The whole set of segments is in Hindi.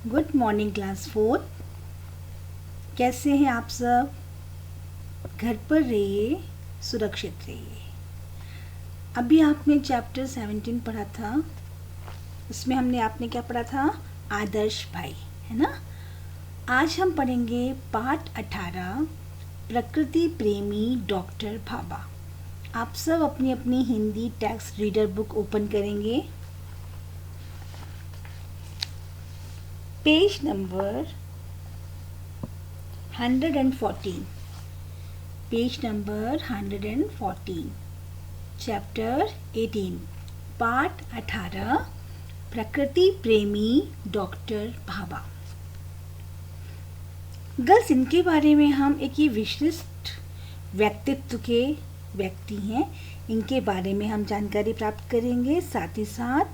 Good morning class 4। कैसे हैं आप सब? घर पर रहिए, सुरक्षित रहिए। अभी आपने चैप्टर 17 पढ़ा था। उसमें आपने क्या पढ़ा था? आदर्श भाई, है ना। आज हम पढ़ेंगे पाठ 18, प्रकृति प्रेमी डॉक्टर भाभा। आप सब अपनी अपनी Hindi text reader book open करेंगे। Page number 114, page number 114, chapter 18, पाठ 18, प्रकृति प्रेमी डॉक्टर भाभा। गर्ल्स, इनके बारे में हम एक ये विशिष्ट व्यक्तित्व के व्यक्ति हैं, इनके बारे में हम जानकारी प्राप्त करेंगे। साथ ही साथ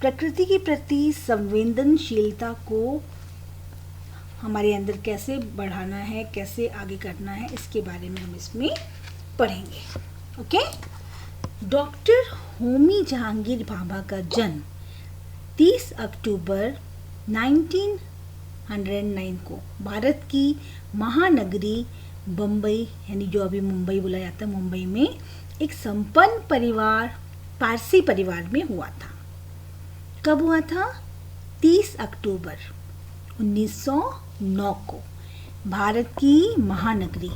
प्रकृति के प्रति संवेदनशीलता को हमारे अंदर कैसे बढ़ाना है, कैसे आगे करना है, इसके बारे में हम इसमें पढ़ेंगे। ओके। डॉक्टर होमी जहांगीर भाभा का जन्म 30 अक्टूबर 1909 को भारत की महानगरी बम्बई, यानी जो अभी मुंबई बोला जाता है, मुंबई में एक संपन्न परिवार, पारसी परिवार में हुआ था। कब हुआ था? 30 अक्टूबर 1909 को भारत की महानगरी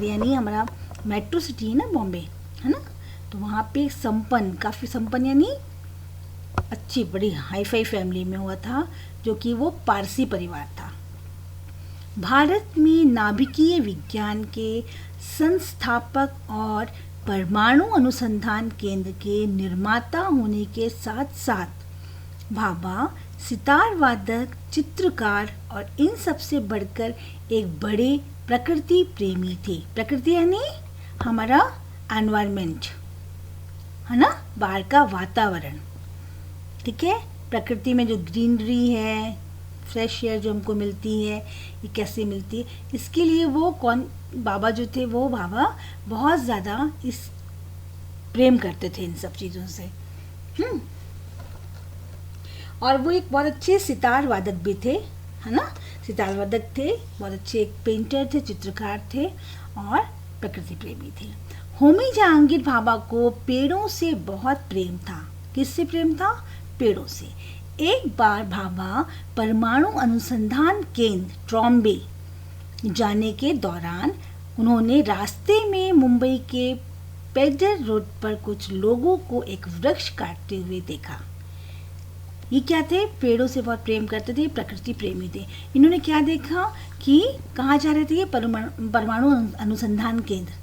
यानी हमारा मेट्रो सिटी है ना, बॉम्बे, है ना। तो वहाँ पे संपन्न, काफ़ी संपन्न यानी अच्छी बड़ी हाई फाई फैमिली में हुआ था, जो कि वो पारसी परिवार था। भारत में नाभिकीय विज्ञान के संस्थापक और परमाणु अनुसंधान केंद्र के निर्माता होने के साथ साथ भाभा सितार वादक, चित्रकार और इन सब से बढ़कर एक बड़े प्रकृति प्रेमी थे। प्रकृति यानी हमारा एनवायरनमेंट, है ना, बाहर का वातावरण। ठीक है। प्रकृति में जो ग्रीनरी है, फ्रेश एयर जो हमको मिलती है, ये कैसे मिलती है, इसके लिए वो बाबा जो थे, वो बाबा बहुत ज़्यादा इस प्रेम करते थे इन सब चीज़ों से। और वो एक बहुत अच्छे सितार वादक भी थे, है ना। सितार वादक थे, बहुत अच्छे एक पेंटर थे, चित्रकार थे और प्रकृति प्रेमी थे। होमी जहांगीर भाभा को पेड़ों से बहुत प्रेम था। किससे प्रेम था? पेड़ों से। एक बार भाभा परमाणु अनुसंधान केंद्र ट्रॉम्बे जाने के दौरान उन्होंने रास्ते में मुंबई के पेडर रोड पर कुछ लोगों को एक वृक्ष काटते हुए देखा। ये क्या थे? पेड़ों से बहुत प्रेम करते थे, प्रकृति प्रेमी थे। इन्होंने क्या देखा कि कहाँ जा रहे थे ये? परमाणु अनुसंधान केंद्र,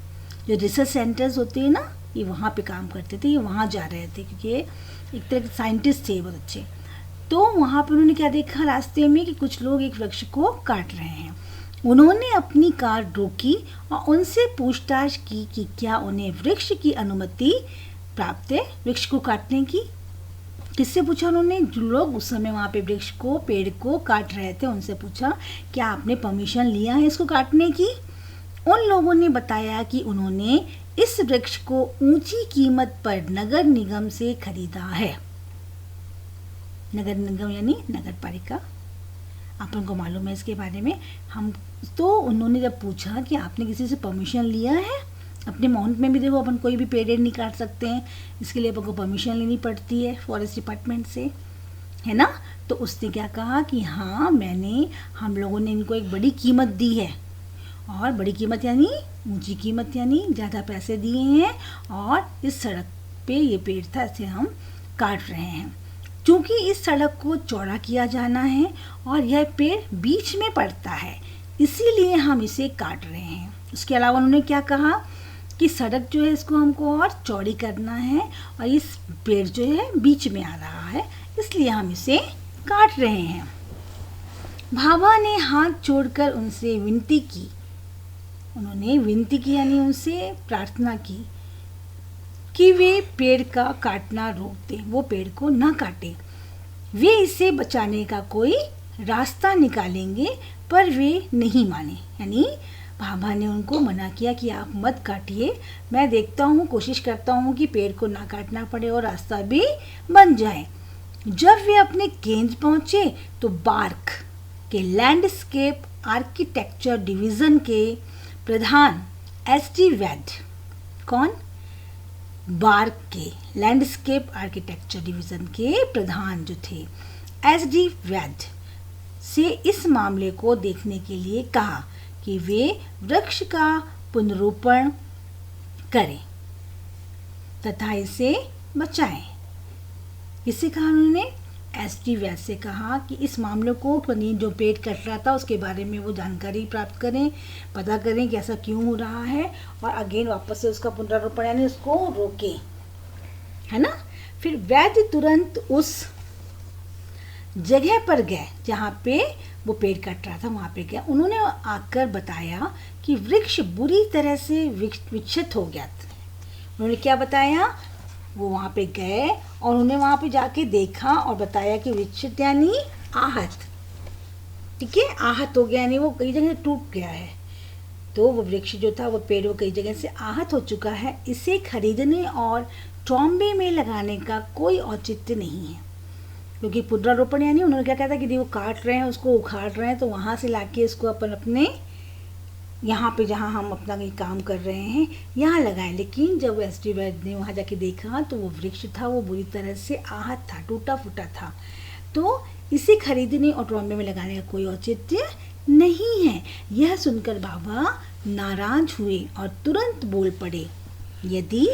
जो रिसर्च सेंटर्स होते हैं ना, ये वहाँ पे काम करते थे, ये वहाँ जा रहे थे क्योंकि ये एक तरह के साइंटिस्ट थे बहुत अच्छे। तो वहाँ पे उन्होंने क्या देखा रास्ते में कि कुछ लोग एक वृक्ष को काट रहे हैं। उन्होंने अपनी कार रोकी और उनसे पूछताछ की कि क्या उन्हें वृक्ष की अनुमति प्राप्त है वृक्ष को काटने की। किससे पूछा उन्होंने? जो लोग उस समय वहाँ पे वृक्ष को, पेड़ को काट रहे थे, उनसे पूछा क्या आपने परमिशन लिया है इसको काटने की। उन लोगों ने बताया कि उन्होंने इस वृक्ष को ऊंची कीमत पर नगर निगम से खरीदा है। नगर निगम यानी नगर पालिका, अपन को मालूम है इसके बारे में। हम तो उन्होंने जब पूछा कि आपने किसी से परमिशन लिया है, अपने माउंट में भी देखो अपन कोई भी पेड़ नहीं काट सकते हैं, इसके लिए अपन को परमिशन लेनी पड़ती है फॉरेस्ट डिपार्टमेंट से, है ना। तो उसने क्या कहा कि हाँ, हम लोगों ने इनको एक बड़ी कीमत दी है। और बड़ी कीमत यानी ऊंची कीमत, यानी ज़्यादा पैसे दिए हैं और इस सड़क पे ये पेड़ था, इसे हम काट रहे हैं। क्योंकि इस सड़क को चौड़ा किया जाना है और यह पेड़ बीच में पड़ता है, इसीलिए हम इसे काट रहे हैं। उसके अलावा उन्होंने क्या कहा कि सड़क जो है इसको हमको और चौड़ी करना है और इस पेड़ जो है बीच में आ रहा है, इसलिए हम इसे काट रहे हैं। भाभा ने हाथ जोड़कर उनसे विनती की। उन्होंने विनती की यानी उनसे प्रार्थना की कि वे पेड़ का काटना रोक दें, वो पेड़ को ना काटें। वे इसे बचाने का कोई रास्ता निकालेंगे, पर वे नहीं माने। यानी भाभा ने उनको मना किया कि आप मत काटिए, मैं देखता हूँ, कोशिश करता हूँ कि पेड़ को ना काटना पड़े और रास्ता भी बन जाए। जब वे अपने केंद्र पहुंचे तो बार्क के लैंडस्केप आर्किटेक्चर डिवीज़न के प्रधान एस.डी. वैद्य, कौन? बार्क के लैंडस्केप आर्किटेक्चर डिवीज़न के प्रधान जो थे एस.डी. वैद्य से इस मामले को देखने के लिए कहा कि वे वृक्ष का पुनरोपण करें तथा इसे बचाएं। किससे कहा उन्होंने? एस.डी. वैद्य से कहा कि इस मामले को जो पेड़ कट रहा था उसके बारे में वो जानकारी प्राप्त करें, पता करें कि ऐसा क्यों हो रहा है और अगेन वापस से उसका पुनरारोपण यानी उसको रोकें, है ना। फिर वैद्य तुरंत उस जगह पर गए जहाँ पे वो पेड़ कट रहा था, वहाँ पे गए। उन्होंने आकर बताया कि वृक्ष बुरी तरह से विक्षत हो गया था। उन्होंने क्या बताया? वो वहाँ पे गए और उन्होंने वहाँ पे जाके देखा और बताया कि विक्षत यानी आहत, ठीक है, आहत हो गया यानी वो कई जगह टूट गया है। तो वो वृक्ष जो था वो पेड़ वो कई जगह से आहत हो चुका है। इसे खरीदने और ट्रॉम्बे में लगाने का कोई औचित्य नहीं है, क्योंकि पुनरारोपण यानी उन्होंने क्या कहा था कि वो काट रहे हैं, उसको उखाड़ रहे हैं, तो वहाँ से लाके इसको अपन अपने यहाँ पे जहाँ हम अपना कहीं काम कर रहे हैं यहाँ लगाएं। लेकिन जब एस.डी. वैद्य ने वहाँ जाके देखा तो वो वृक्ष था वो बुरी तरह से आहत था, टूटा फूटा था, तो इसे खरीदने और ट्रॉम्बे में लगाने का कोई औचित्य नहीं है। यह सुनकर बाबा नाराज हुए और तुरंत बोल पड़े, यदि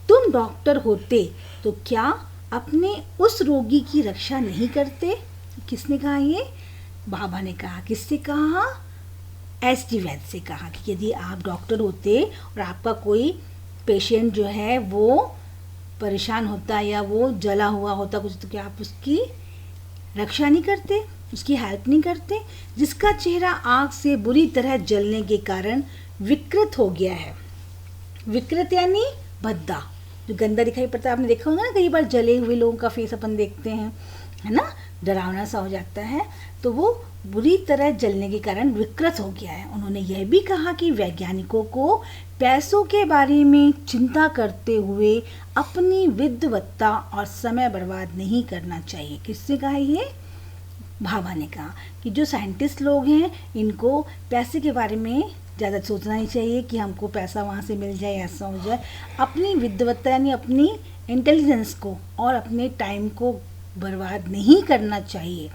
तुम डॉक्टर होते तो क्या अपने उस रोगी की रक्षा नहीं करते? किसने कहा ये? बाबा ने कहा। किससे कहा? एस.डी. वैद्य से कहा कि यदि आप डॉक्टर होते और आपका कोई पेशेंट जो है वो परेशान होता या वो जला हुआ होता कुछ, तो क्या आप उसकी रक्षा नहीं करते, उसकी हेल्प नहीं करते? जिसका चेहरा आग से बुरी तरह जलने के कारण विकृत हो गया है। विकृत यानी भद्दा, जो गंदा दिखाई पड़ता है। आपने देखा होगा ना, कई बार जले हुए लोगों का फेस अपन देखते हैं, है ना, डरावना सा हो जाता है, तो वो बुरी तरह जलने के कारण विकृत हो गया है। उन्होंने यह भी कहा कि वैज्ञानिकों को पैसों के बारे में चिंता करते हुए अपनी विद्वत्ता और समय बर्बाद नहीं करना चाहिए। किससे कहा ये? भाभा ने कहा कि जो साइंटिस्ट लोग हैं इनको पैसे के बारे में ज़्यादा सोचना नहीं चाहिए कि हमको पैसा वहाँ से मिल जाए, ऐसा हो जाए। अपनी विद्वत्ता यानी अपनी इंटेलिजेंस को और अपने टाइम को बर्बाद नहीं करना चाहिए।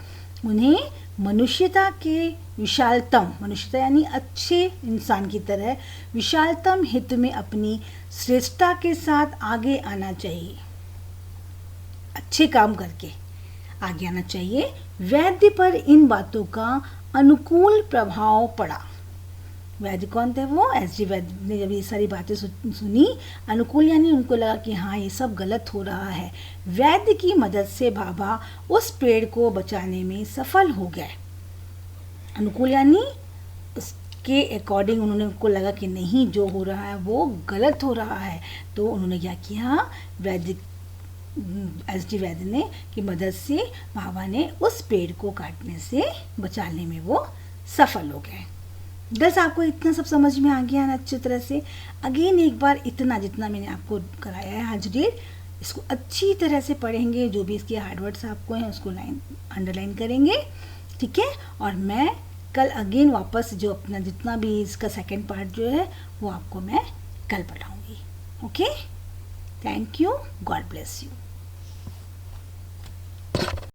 उन्हें मनुष्यता के विशालतम, मनुष्यता यानी अच्छे इंसान की तरह विशालतम हित में अपनी श्रेष्ठता के साथ आगे आना चाहिए, अच्छे काम करके आगे आना चाहिए। वैद्य पर इन बातों का अनुकूल प्रभाव पड़ा। वैद्य कौन थे? वो एस.डी. वैद्य ने जब ये सारी बातें सुनी, अनुकूल यानी उनको लगा कि हाँ ये सब गलत हो रहा है। वैद्य की मदद से बाबा उस पेड़ को बचाने में सफल हो गए। अनुकूल यानी उसके अकॉर्डिंग उनको लगा कि नहीं, जो हो रहा है वो गलत हो रहा है, तो उन्होंने क्या किया? वैद्य एस.डी. वैद्य ने की मदद से बाबा ने उस पेड़ को काटने से बचाने में वो सफल हो गए। बस आपको इतना सब समझ में आ गया ना अच्छी तरह से। अगेन एक बार इतना जितना मैंने आपको कराया है आज डेट, इसको अच्छी तरह से पढ़ेंगे, जो भी इसके हार्ड वर्ड्स आपको हैं उसको अंडरलाइन करेंगे, ठीक है। और मैं कल अगेन वापस जो अपना जितना भी इसका सेकंड पार्ट जो है वो आपको मैं कल पढ़ाऊँगी। Okay, thank you, God bless you.